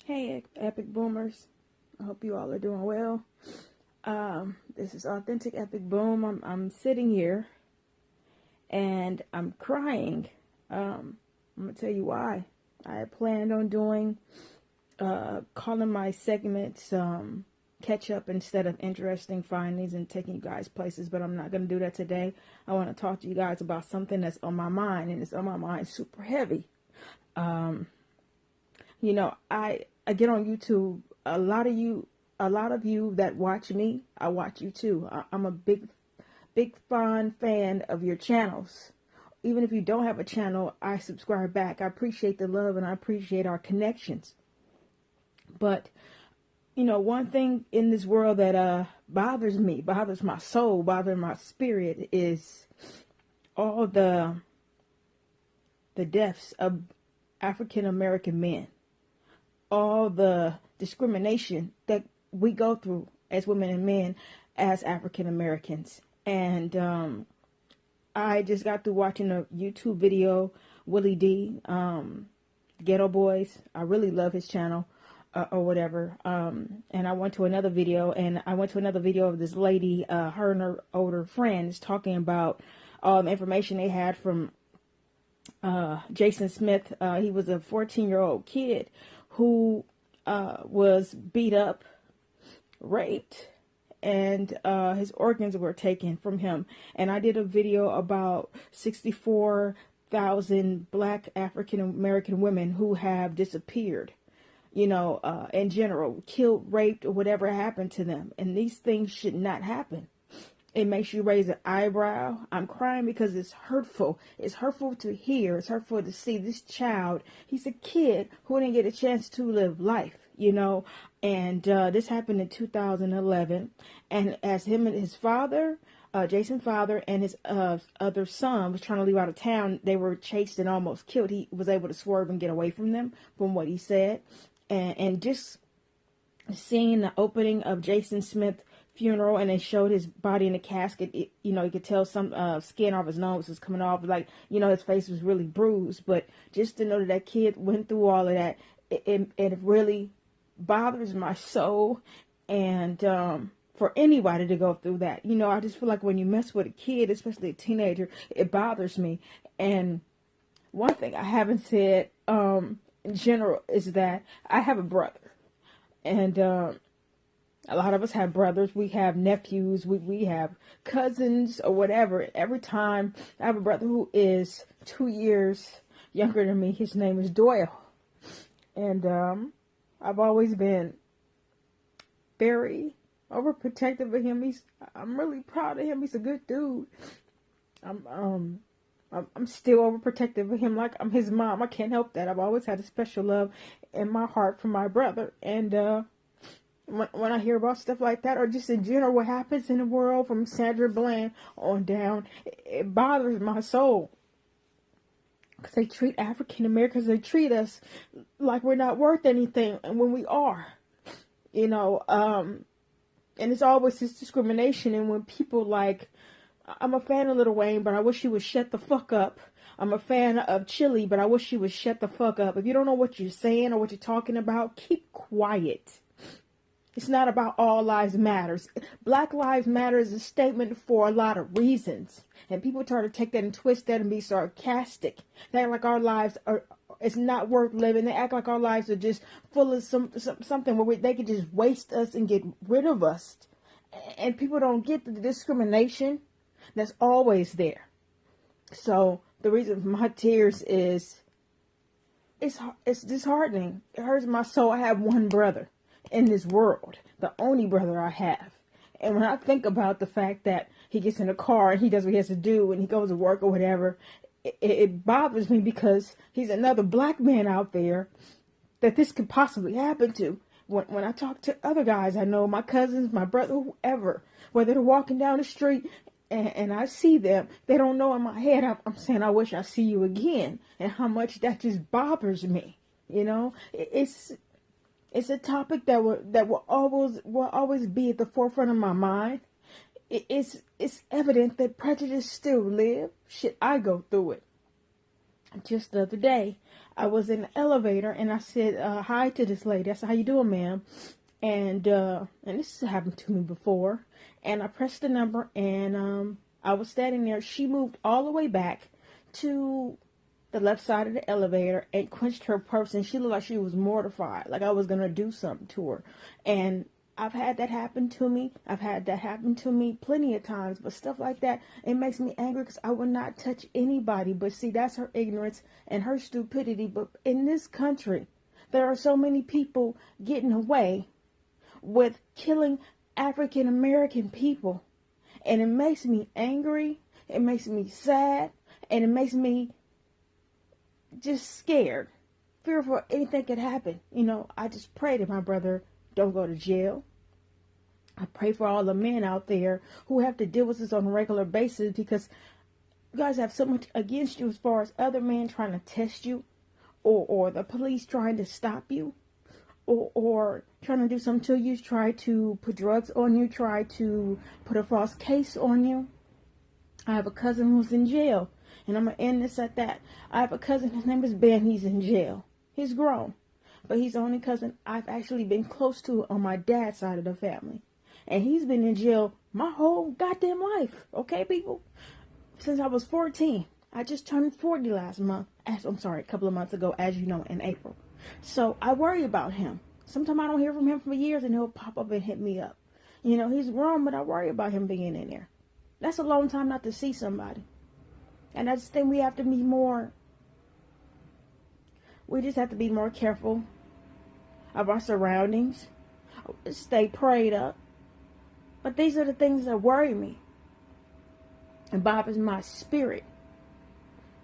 Hey, Epic Boomers. I hope you all are doing well. This is Authentic Epic Boom. I'm sitting here and I'm crying. I'm going to tell you why. I had planned on doing, calling my segments catch up instead of interesting findings and taking you guys places, but I'm not going to do that today. I want to talk to you guys about something that's on my mind, and it's on my mind super heavy. I get on YouTube. A lot of you that watch me, I watch you too. I'm a big fan of your channels. Even if you don't have a channel, I subscribe back. I appreciate the love and I appreciate our connections. But, one thing in this world that bothers me, bothers my soul, bothers my spirit is all the deaths of African American men. All the discrimination that we go through as women and men as African Americans. And I just got through watching a YouTube video, Willie D, Ghetto Boys. I really love his channel or whatever. And I went to another video of this lady, her and her older friends talking about information they had from Jason Smith. He was a 14-year-old kid who was beat up, raped, and his organs were taken from him. And I did a video about 64,000 black African American women who have disappeared, in general, killed, raped, or whatever happened to them. And these things should not happen. It makes you raise an eyebrow. I'm crying because it's hurtful. It's hurtful to hear. It's hurtful to see this child. He's a kid who didn't get a chance to live life, And this happened in 2011. And as him and his father, Jason's father, and his other son was trying to leave out of town, they were chased and almost killed. He was able to swerve and get away from them, from what he said. And just seeing the opening of Jason Smith's funeral, and they showed his body in the casket, you could tell some skin off his nose was coming off, his face was really bruised. But just to know that kid went through all of that, it really bothers my soul. And for anybody to go through that, I just feel like when you mess with a kid, especially a teenager, it bothers me. And one thing I haven't said in general is that I have a brother, and a lot of us have brothers, we have nephews, we have cousins or whatever. Every time I have a brother who is 2 years younger than me. His name is Doyle. And I've always been very overprotective of him. I'm really proud of him. He's a good dude. I'm still overprotective of him like I'm his mom. I can't help that. I've always had a special love in my heart for my brother. And when I hear about stuff like that, or just in general what happens in the world from Sandra Bland on down, it bothers my soul. Because they treat African Americans, they treat us like we're not worth anything, and when we are, and it's always this discrimination. And when people I'm a fan of Lil Wayne, but I wish he would shut the fuck up. I'm a fan of Chili, but I wish he would shut the fuck up. If you don't know what you're saying or what you're talking about, keep quiet. It's not about all lives matters. Black Lives Matter is a statement for a lot of reasons. And people try to take that and twist that and be sarcastic. They act like our lives it's not worth living. They act like our lives are just full of something where they can just waste us and get rid of us. And people don't get the discrimination that's always there. So the reason for my tears is it's disheartening. It hurts my soul. I have one brother in this world, the only brother I have. And when I think about the fact that he gets in a car and he does what he has to do and he goes to work or whatever, it bothers me, because he's another black man out there that this could possibly happen to. When I talk to other guys I know, my cousins, my brother, whoever, whether they're walking down the street and I see them, they don't know in my head, I'm saying, I wish I see you again, and how much that just bothers me. It's a topic that will always be at the forefront of my mind. It's evident that prejudice still lives. Shit, I go through it. Just the other day, I was in the elevator and I said hi to this lady. I said, "How you doing, ma'am?" And this has happened to me before. And I pressed the number, and I was standing there. She moved all the way back to the left side of the elevator and quenched her purse, and she looked like she was mortified, like I was gonna do something to her. And I've had that happen to me. I've had that happen to me plenty of times, but stuff like that, it makes me angry because I would not touch anybody. But see, that's her ignorance and her stupidity. But in this country, there are so many people getting away with killing African American people. And it makes me angry. It makes me sad. And it makes me just scared, fearful anything could happen. I just pray that my brother don't go to jail. I pray for all the men out there who have to deal with this on a regular basis, because you guys have so much against you as far as other men trying to test you, or the police trying to stop you, or trying to do something to you, try to put drugs on you, try to put a false case on you. I have a cousin who's in jail, and I'm going to end this at that. I have a cousin, his name is Ben, he's in jail. He's grown, but he's the only cousin I've actually been close to on my dad's side of the family. And he's been in jail my whole goddamn life, okay, people? Since I was 14. I just turned 40 last month. A couple of months ago, as you know, in April. So I worry about him. Sometimes I don't hear from him for years, and he'll pop up and hit me up. He's grown, but I worry about him being in there. That's a long time not to see somebody. And I just think we just have to be more careful of our surroundings. Stay prayed up. But these are the things that worry me and bothers my spirit.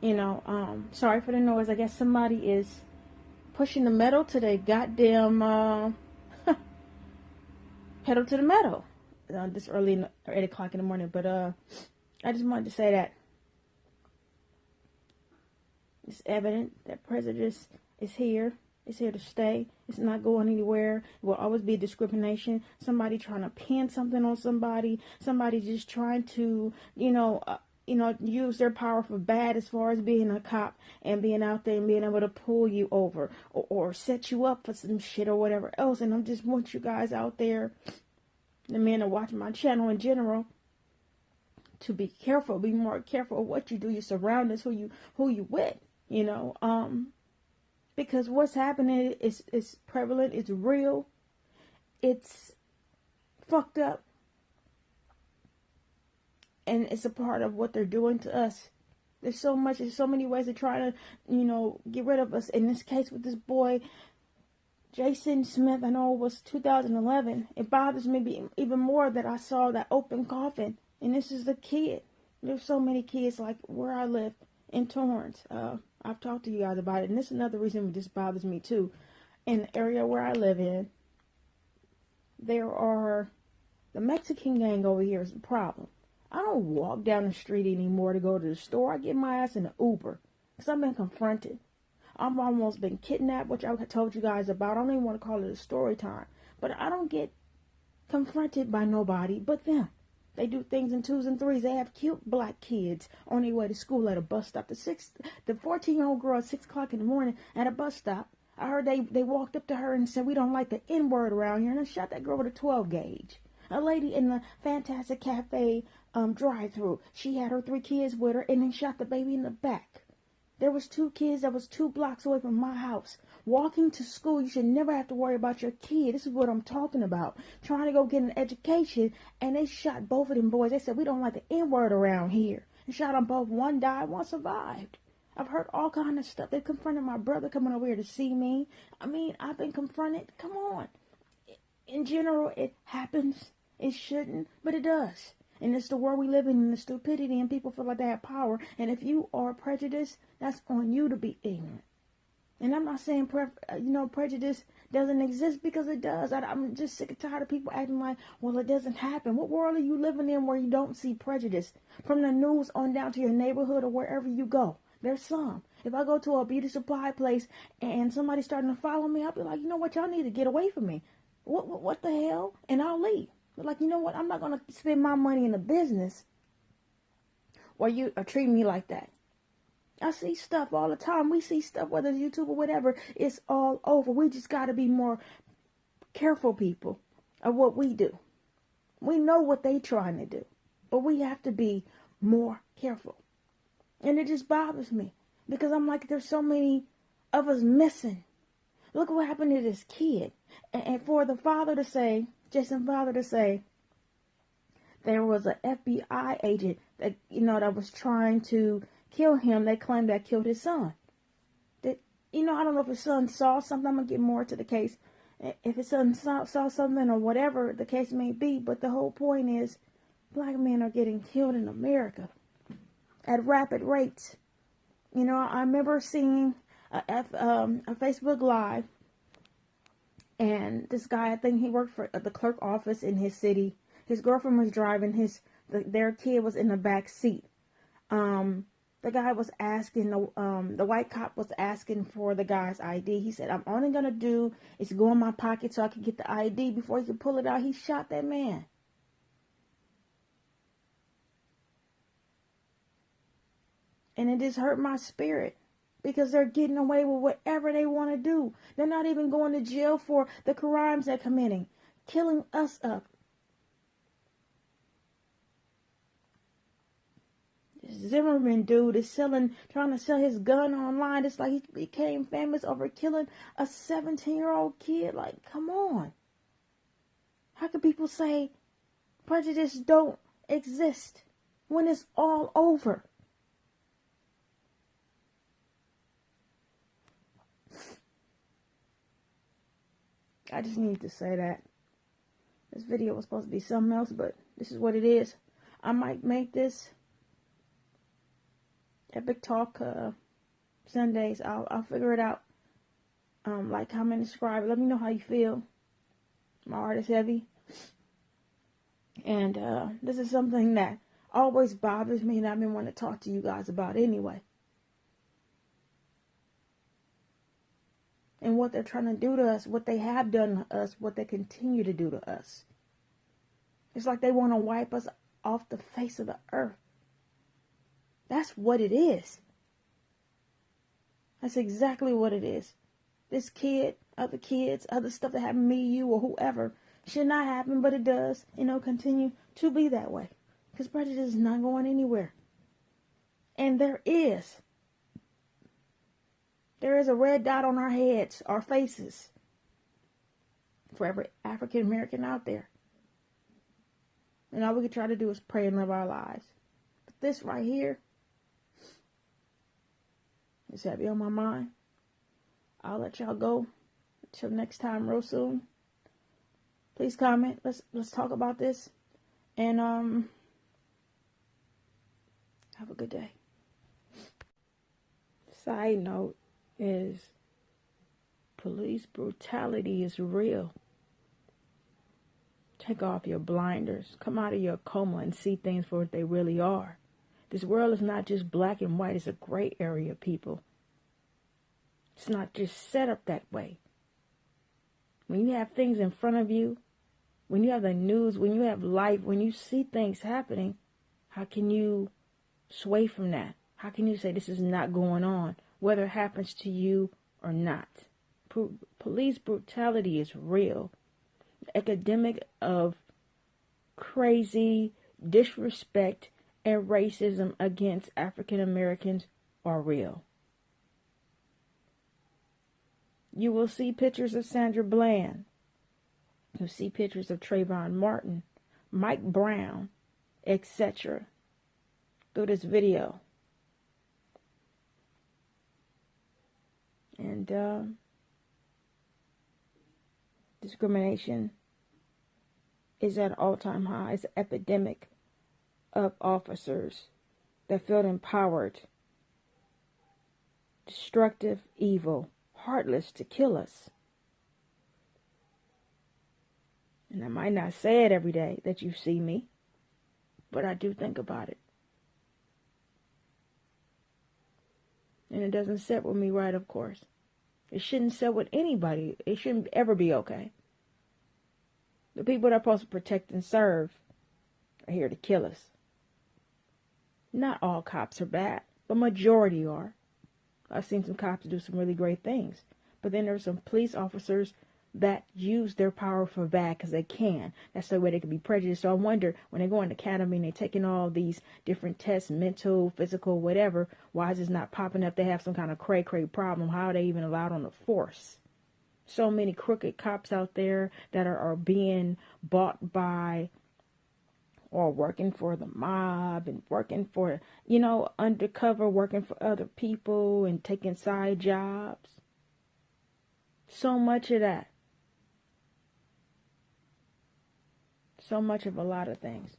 Sorry for the noise. I guess somebody is pushing the metal to the goddamn pedal to the metal this early, 8 o'clock in the morning. But I just wanted to say that it's evident that prejudice is here. It's here to stay. It's not going anywhere. It will always be discrimination. Somebody trying to pin something on somebody. Somebody just trying to, use their power for bad, as far as being a cop and being out there and being able to pull you over or set you up for some shit or whatever else. And I just want you guys out there, the men that watch my channel in general, to be careful. Be more careful of what you do. Your surroundings, who you with. Because what's happening is prevalent, it's real, it's fucked up, and it's a part of what they're doing to us. There's so many ways to try to, get rid of us. In this case with this boy, Jason Smith, I know it was 2011. It bothers me even more that I saw that open coffin, and this is a kid. There's so many kids like where I live in Torrance. I've talked to you guys about it, and this is another reason this bothers me too. In the area where I live in, the Mexican gang over here is a problem. I don't walk down the street anymore to go to the store. I get my ass in an Uber because I've been confronted. I've almost been kidnapped, which I told you guys about. I don't even want to call it a story time, but I don't get confronted by nobody but them. They do things in 2s and 3s. They have killed black kids on their way to school at a bus stop. The 14-year-old girl at 6 o'clock in the morning at a bus stop, I heard they walked up to her and said, "We don't like the N-word around here," and they shot that girl with a 12 gauge. A lady in the Fantastic Cafe drive-thru, she had her 3 kids with her, and they shot the baby in the back. There was 2 kids that was 2 blocks away from my house. Walking to school, you should never have to worry about your kid. This is what I'm talking about. Trying to go get an education, and they shot both of them boys. They said, "We don't like the N-word around here." And shot them both. One died, one survived. I've heard all kind of stuff. They confronted my brother coming over here to see me. I've been confronted. Come on. In general, it happens. It shouldn't, but it does. And it's the world we live in, and the stupidity, and people feel like they have power. And if you are prejudiced, that's on you to be ignorant. And I'm not saying prejudice doesn't exist, because it does. I'm just sick and tired of people acting like, well, it doesn't happen. What world are you living in where you don't see prejudice? From the news on down to your neighborhood or wherever you go, there's some. If I go to a beauty supply place and somebody's starting to follow me, I'll be like, you know what, y'all need to get away from me. What the hell? And I'll leave. But like, you know what, I'm not going to spend my money in a business where you are treating me like that. I see stuff all the time. We see stuff, whether it's YouTube or whatever. It's all over. We just got to be more careful, people, of what we do. We know what they trying to do, but we have to be more careful. And it just bothers me because I'm like, there's so many of us missing. Look what happened to this kid. And for the father to say, Jason's father to say, there was an FBI agent that, that was trying to kill him. They claimed that killed his son. That, I don't know if his son saw something. I'm going to get more to the case. If his son saw something or whatever the case may be. But the whole point is, black men are getting killed in America at rapid rates. I remember seeing a Facebook Live. And this guy, I think he worked for the clerk office in his city. His girlfriend was driving. Their kid was in the back seat. The guy was asking, the white cop was asking for the guy's ID. He said, I'm only going to do is go in my pocket so I can get the ID. Before he could pull it out, he shot that man. And it just hurt my spirit. Because they're getting away with whatever they want to do. They're not even going to jail for the crimes they're committing. Killing us up. This Zimmerman dude is trying to sell his gun online. It's like he became famous over killing a 17-year-old kid. Like, come on. How can people say prejudice don't exist when it's all over? I just need to say that. This video was supposed to be something else, but this is what it is. I might make this Epic Talk Sundays. I'll figure it out. Like, comment, subscribe. Let me know how you feel. My heart is heavy. And this is something that always bothers me, and I've been wanting to talk to you guys about anyway. And what they're trying to do to us, what they have done to us, what they continue to do to us. It's like they want to wipe us off the face of the earth. That's what it is. That's exactly what it is. This kid, other kids, other stuff that happened to me, you, or whoever, should not happen, but it does. Continue to be that way. Because prejudice is not going anywhere. And there is a red dot on our heads, our faces, for every African American out there. And all we can try to do is pray and live our lives. But this right here is heavy on my mind. I'll let y'all go until next time, real soon. Please comment. Let's talk about this. And have a good day. Side note is police brutality is real. Take off your blinders. Come out of your coma and see things for what they really are. This world is not just black and white. It's a gray area, people. It's not just set up that way. When you have things in front of you, when you have the news, when you have life, when you see things happening, how can you sway from that? How can you say this is not going on, whether it happens to you or not? Police brutality is real. The epidemic of crazy disrespect and racism against African Americans are real. You will see pictures of Sandra Bland. You'll see pictures of Trayvon Martin, Mike Brown, etc. through this video. And discrimination is at an all-time high. It's an epidemic of officers that feel empowered, destructive, evil, heartless to kill us. And I might not say it every day that you see me, but I do think about it. And it doesn't sit with me right, of course. It shouldn't sit with anybody. It shouldn't ever be okay. The people that are supposed to protect and serve are here to kill us. Not all cops are bad. The majority are. I've seen some cops do some really great things. But then there's some police officers that use their power for bad because they can. That's the way they can be prejudiced. So I wonder, when they go in the academy and they're taking all these different tests, mental, physical, whatever, why is this not popping up? They have some kind of cray-cray problem. How are they even allowed on the force? So many crooked cops out there that are being bought by or working for the mob and working for, undercover, working for other people and taking side jobs. So much of that. So much of a lot of things.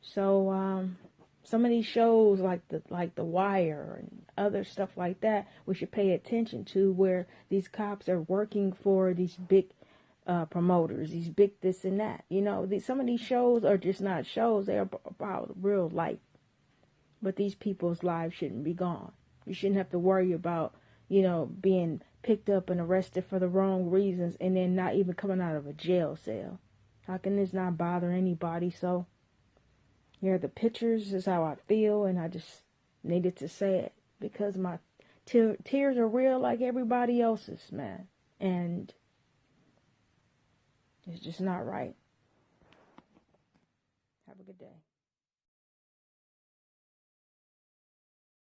So, some of these shows like the Wire and other stuff like that, we should pay attention to, where these cops are working for these big promoters, these big this and that. Some of these shows are just not shows. They're about real life. But these people's lives shouldn't be gone. You shouldn't have to worry about, being picked up and arrested for the wrong reasons and then not even coming out of a jail cell. How can this not bother anybody? So, here are the pictures. This is how I feel, and I just needed to say it because my tears are real like everybody else's, man. And it's just not right. Have a good day.